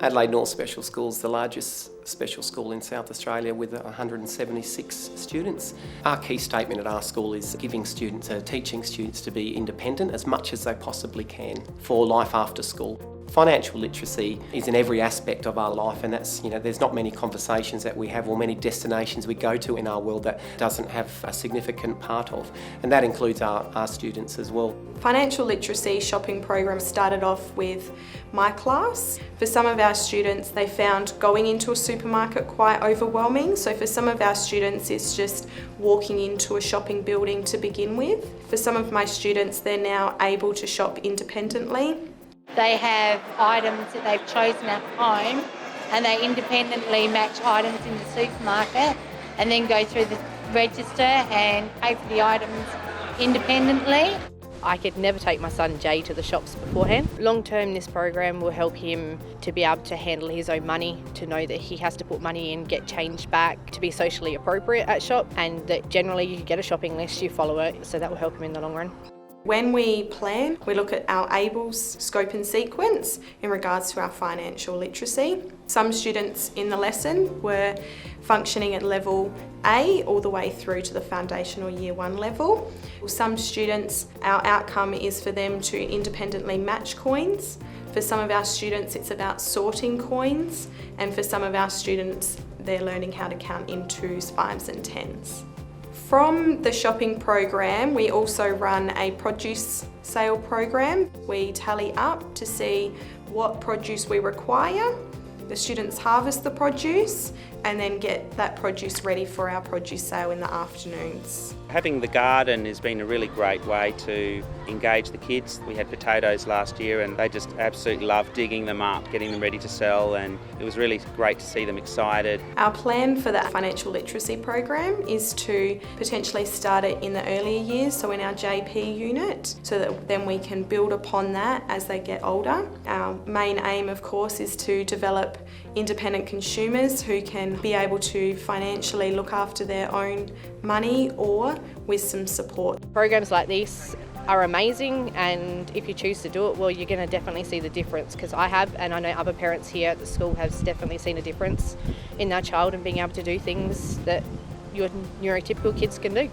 Adelaide North Special School is the largest special school in South Australia with 176 students. Our key statement at our school is teaching students to be independent as much as they possibly can for life after school. Financial literacy is in every aspect of our life, and that's, there's not many conversations that we have or many destinations we go to in our world that doesn't have a significant part of, and that includes our students as well. Financial literacy shopping program started off with my class. For some of our students, they found going into a supermarket quite overwhelming. So for some of our students, it's just walking into a shopping building to begin with. For some of my students, they're now able to shop independently. They have items that they've chosen at home and they independently match items in the supermarket and then go through the register and pay for the items independently. I could never take my son Jay to the shops beforehand. Long term, this program will help him to be able to handle his own money, to know that he has to put money in, get change back, to be socially appropriate at shop, and that generally you get a shopping list, you follow it, so that will help him in the long run. When we plan, we look at our ABLES scope and sequence in regards to our financial literacy. Some students in the lesson were functioning at level A all the way through to the foundational year 1 level. Some students, our outcome is for them to independently match coins. For some of our students, it's about sorting coins, and for some of our students, they're learning how to count in 2s, 5s and 10s. From the shopping program, we also run a produce sale program. We tally up to see what produce we require. The students harvest the produce and then get that produce ready for our produce sale in the afternoons. Having the garden has been a really great way to engage the kids. We had potatoes last year and they just absolutely loved digging them up, getting them ready to sell, and it was really great to see them excited. Our plan for the financial literacy program is to potentially start it in the earlier years, so in our JP unit, so that then we can build upon that as they get older. Our main aim, of course, is to develop independent consumers who can be able to financially look after their own money or with some support. Programs like this are amazing, and if you choose to do it, well, you're going to definitely see the difference, because I have, and I know other parents here at the school have definitely seen a difference in their child and being able to do things that your neurotypical kids can do.